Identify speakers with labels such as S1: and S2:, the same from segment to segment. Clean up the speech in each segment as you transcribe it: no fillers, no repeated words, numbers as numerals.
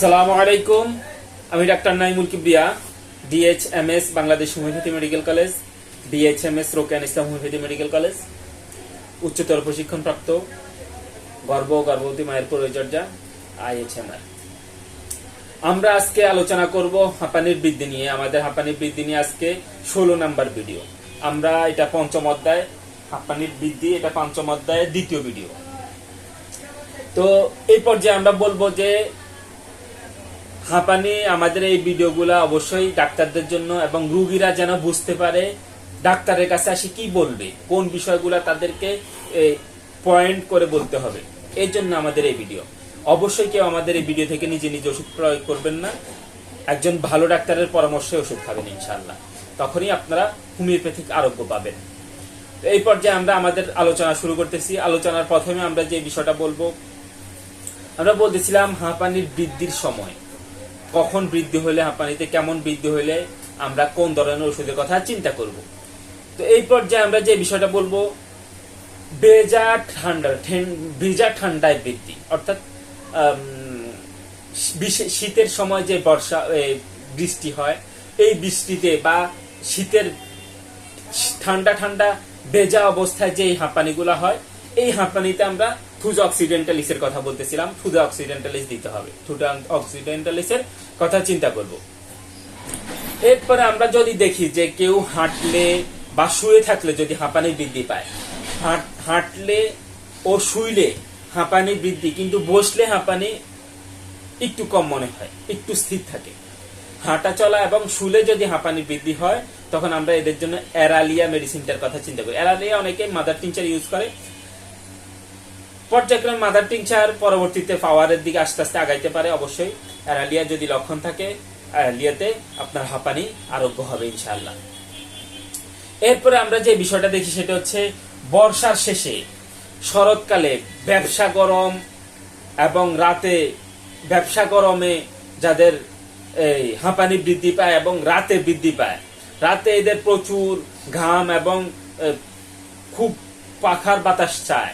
S1: আসসালামু আলাইকুম। আমি doctor Naimul Kibria, DHMS Bangladesh homeopathy medical college, DHMS রোকেয়ান ইসলাম হোমিওপ্যাথি মেডিকেল কলেজ, উচ্চতর প্রশিক্ষণপ্রাপ্ত গর্ভবতী মায়ের পরিচর্যা আইএইচএমআর। আমরা আজকে আলোচনা করব হাঁপানির বৃদ্ধি নিয়ে। আমাদের হাঁপানির বৃদ্ধি নিয়ে আজকে 16 নাম্বার ভিডিও। আমরা এটা পঞ্চম অধ্যায়, হাঁপানির বৃদ্ধি, এটা পঞ্চম অধ্যায়ের দ্বিতীয় ভিডিও। তো এই পর্যায়ে আমরা বলবো যে হাঁপানি, আমাদের এই ভিডিওগুলো অবশ্যই ডাক্তারদের জন্য, এবং রোগীরা যেন বুঝতে পারে ডাক্তারের কাছে আসি কি বলবে, কোন বিষয়গুলো তাদেরকে পয়েন্ট করে বলতে হবে। এই জন্য আমাদের এই ভিডিও। অবশ্যই কেউ আমাদের এই ভিডিও থেকে নিজে নিজে ওষুধ প্রয়োগ করবেন না। একজন ভালো ডাক্তারের পরামর্শে ওষুধ খাবেন ইনশাআল্লাহ, তখনই আপনারা হোমিওপ্যাথিক আরোগ্য পাবেন। এই পর্যায়ে আমরা আমাদের আলোচনা শুরু করতেছি। আলোচনার প্রথমে আমরা যে বিষয়টা বলবো, আমরা বলতেছিলাম হাঁপানির বৃদ্ধির সময়, কখন বৃদ্ধি হলে, হাঁপানিতে কেমন বৃদ্ধি হলে আমরা কোন ধরনের ওষুধের কথা চিন্তা করব। তো এই পর্যায়ে আমরা যে বিষয়টা বলবো, ভেজা ঠান্ডায় বৃদ্ধি, অর্থাৎ শীতের সময় যে বৃষ্টি হয়, এই বৃষ্টিতে বা শীতের ঠান্ডা ভেজা অবস্থায় যে হাঁপানিগুলো হয়, এই হাঁপানিতে আমরা থুজা অক্সিডেন্টালিসের কথা বলতেছিলাম। থুজা অক্সিডেন্টালিস দিতে হবে, থুজা অক্সিডেন্টালিসের কথা চিন্তা করব। এরপরে আমরা যদি দেখি যে কেউ হাঁটলে বা শুয়ে থাকলে যদি হাঁপানি বৃদ্ধি পায়, হাঁটলে ও শুইলে হাঁপানি বৃদ্ধি, কিন্তু বসলে হাঁপানি একটু কম মনে হয়, একটু স্থির থাকে। হাঁটা চলা এবং শুলে যদি হাঁপানি বৃদ্ধি হয়, তখন আমরা এদের জন্য অ্যারালিয়া মেডিসিনটার কথা চিন্তা করি। অ্যারালিয়া অনেকে মাদার টিংচার ইউজ করে। পর্যায়ক্রমে মাদার টিংচার পরবর্তীতে পাওয়ারের দিকে আস্তে আস্তে আগাইতে পারে। অবশ্যই অ্যারালিয়া যদি লক্ষণ থাকে, অ্যারালিয়াতে আপনার হাঁপানি আরোগ্য হবে ইনশাআল্লাহ। এরপরে আমরা যে বিষয়টা দেখি সেটা হচ্ছে বর্ষার শেষে, শরৎকালে ব্যবসা গরম এবং রাতে ব্যবসা গরমে যাদের এই হাঁপানি বৃদ্ধি পায় এবং রাতে বৃদ্ধি পায়, রাতে এদের প্রচুর ঘাম এবং খুব পাখার বাতাস চায়,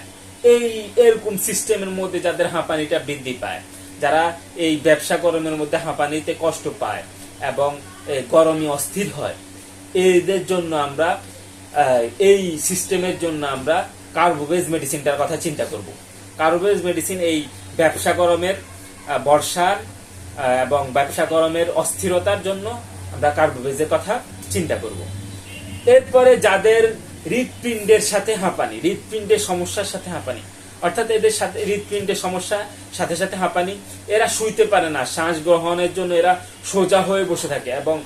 S1: এরকম সিস্টেমের মধ্যে যাদের হাঁপানিটা বৃদ্ধি পায়, যারা এই ব্যবসা গরমের মধ্যে হাঁপানিতে কষ্ট পায় এবং গরমে অস্থির হয়, এদের জন্য আমরা এই সিস্টেমের জন্য আমরা কার্বোভেজ মেডিসিনটার কথা চিন্তা করব। কার্বোভেজ মেডিসিন এই ব্যবসা গরমের, বর্ষার এবং ব্যবসা গরমের অস্থিরতার জন্য আমরা কার্বোভেজের কথা চিন্তা করব। এরপরে যাদের হৃৎপিণ্ডের সাথে হাঁপানি, হৃৎপিণ্ডের সমস্যার সাথে হাঁপানি, অর্থাৎ এদের সাথে হৃৎপিণ্ডের সমস্যা সাথে সাথে হাঁপানি, এরা শুইতে পারে না, শ্বাস গ্রহণের জন্য এরা সোজা হয়ে বসে থাকে এবং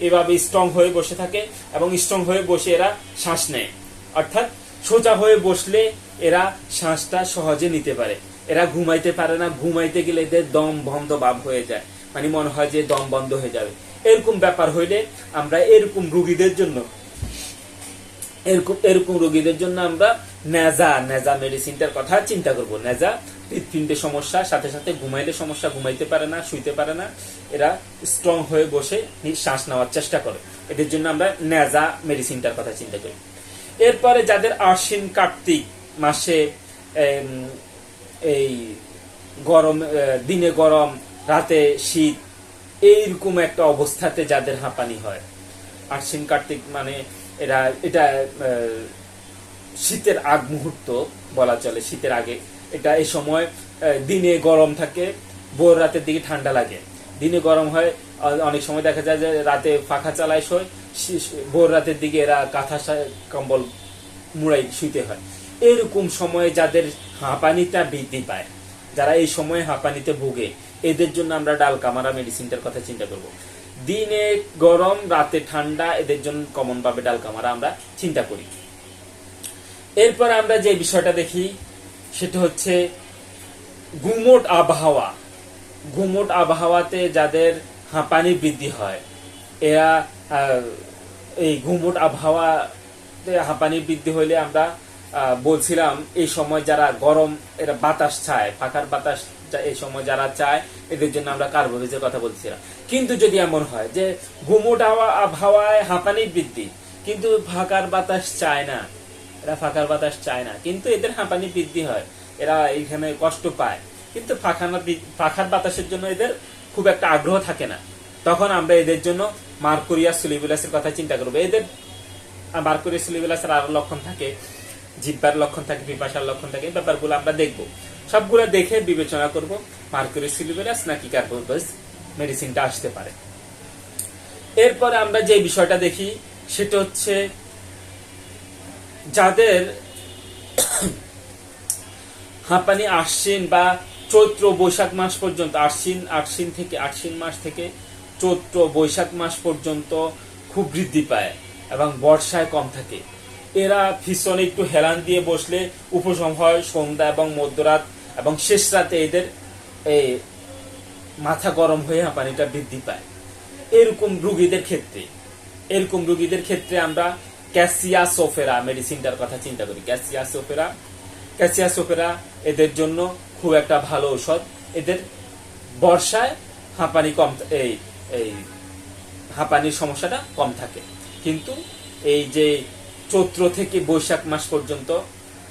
S1: এভাবে স্ট্রং হয়ে বসে থাকে এবং স্ট্রং হয়ে বসে এরা শ্বাস নেয়। অর্থাৎ সোজা হয়ে বসলে এরা শ্বাসটা সহজে নিতে পারে। এরা ঘুমাইতে পারে না, ঘুমাইতে গেলে এদের দম বন্ধ ভাব হয়ে যায়, মানে মনে হয় যে দম বন্ধ হয়ে যাবে। এরকম ব্যাপার হইলে আমরা এরকম রোগীদের জন্য আমরা নেজা মেডিসিনটার কথা চিন্তা করব। নেজা হৃৎপিণ্ডের সমস্যা, সাথে সাথে ঘুমাইলে সমস্যা, ঘুমাইতে পারে না, শুইতে পারে না, এরা স্ট্রং হয়ে বসে শ্বাস নেওয়ার চেষ্টা করে, এদের জন্য আমরা নেজা মেডিসিনটার কথা চিন্তা করি। এরপরে যাদের আশ্বিন কার্তিক মাসে এই গরম, দিনে গরম রাতে শীত, এইরকম একটা অবস্থাতে যাদের হাঁপানি হয়, আশ্বিন কার্তিক মানে এটা শীতের আগ মুহূর্ত বলা চলে, শীতের আগে এটা। এই সময় দিনে গরম থাকে, ভোর রাতের দিকে ঠান্ডা লাগে। দিনে গরম হয়, অনেক সময় দেখা যায় যে রাতে পাখা চালায় শোয়, ভোর রাতের দিকে এরা কাঁথা কম্বল মুড়াই শুইতে হয়। এরকম সময়ে যাদের হাঁপানিটা বৃদ্ধি পায়, যারা এই সময়ে হাঁপানিতে ভোগে, এদের জন্য আমরা ডালকামারা মেডিসিনটার কথা চিন্তা করব। দিনে গরম রাতে ঠান্ডা, এদের জন্য কমন ভাবে ডালকামারা আমরা চিন্তা করি। এরপর আমরা যে বিষয়টা দেখি সেটা হচ্ছে গুমোট আবহাওয়া। গুমোট আবহাওয়াতে যাদের হাঁপানি বৃদ্ধি হয়, এরা এই গুমোট আবহাওয়াতে হাঁপানি বৃদ্ধি হইলে আমরা বলছিলাম এই সময় যারা গরম, এরা বাতাস চায়, পাখার বাতাস এই সময় যারা চায়, এদের জন্য আমরা কার্বোভেজের কথা বলছিলাম। কিন্তু যদি এমন হয় যে গুমোট আবহাওয়ায় হাঁপানি বৃদ্ধি, কিন্তু ফাঁকার বাতাস চায় না, এরা ফাঁকার বাতাস চায় না, কিন্তু এদের হাঁপানি বৃদ্ধি হয়, এরা এইখানে কষ্ট পায়, কিন্তু পাখার বাতাসের জন্য এদের খুব একটা আগ্রহ থাকে না। তখন আমরা এদের জন্য মার্কুরিয়াস সুলিবুলাসের কথা চিন্তা করবো। এদের মার্কুরিয়াস সুলিবুলাসের আরো লক্ষণ থাকে, জিহ্বার লক্ষণ থাকে, পিপাসার লক্ষণ থাকে, এই ব্যাপারগুলো আমরা দেখবো। সবগুলো দেখে বিবেচনা করব মার্কুরিয়াস সুলিবুলাস নাকি কার্বোভাস মেডিসিনটা আসতে পারে। এরপরে আমরা যে বিষয়টা দেখি সেটা হচ্ছে যাদের হাঁপানি আশ্বিন বা চৈত্র বৈশাখ মাস পর্যন্ত, আশ্বিন মাস থেকে চৈত্র বৈশাখ মাস পর্যন্ত খুব বৃদ্ধি পায় এবং বর্ষায় কম থাকে, এরা ভীষণ একটু হেলান দিয়ে বসলে উপশম হয় সন্ধ্যা এবং মধ্যরাত এবং শেষ রাতে এদের মাথা গরম হয়ে হাঁপানিটা বৃদ্ধি পায়। এরকম রোগীদের ক্ষেত্রে আমরা ক্যাসিয়াসোফেরা মেডিসিনটার কথা চিন্তা করি। ক্যাসিয়াসোফেরা এদের জন্য খুব একটা ভালো ঔষধ। এদের বর্ষায় হাঁপানির সমস্যাটা কম থাকে, কিন্তু এই যে চৈত্র থেকে বৈশাখ মাস পর্যন্ত,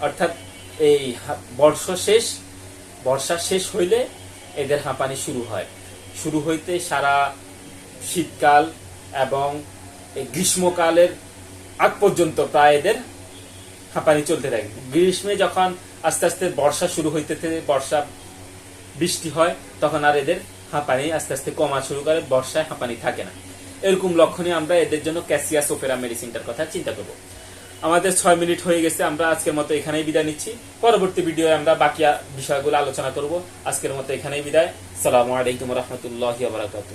S1: অর্থাৎ এই বর্ষা শেষ হইলে এদের হাঁপানি শুরু হইতে সারা শীতকাল এবং গ্রীষ্মকালের আগ পর্যন্ত প্রায় এদের হাঁপানি চলতে থাকে। গ্রীষ্মে যখন আস্তে আস্তে বর্ষা শুরু হইতে বর্ষা বৃষ্টি হয়, তখন আর এদের হাঁপানি আস্তে আস্তে কমা শুরু করে, বর্ষায় হাঁপানি থাকে না। এরকম লক্ষণে আমরা এদের জন্য ক্যাসিয়াসোফেরা মেডিসিনটার কথা চিন্তা করব। আমাদের 6 মিনিট হয়ে গেছে, আমরা আজকের মতো এখানেই বিদায় নিচ্ছি। পরবর্তী ভিডিওয়ে আমরা বাকি বিষয়গুলো আলোচনা করব। আজকের মতো এখানেই বিদায়। আসসালামু আলাইকুম ওয়া রাহমাতুল্লাহি ওয়া বারাকাতুহু।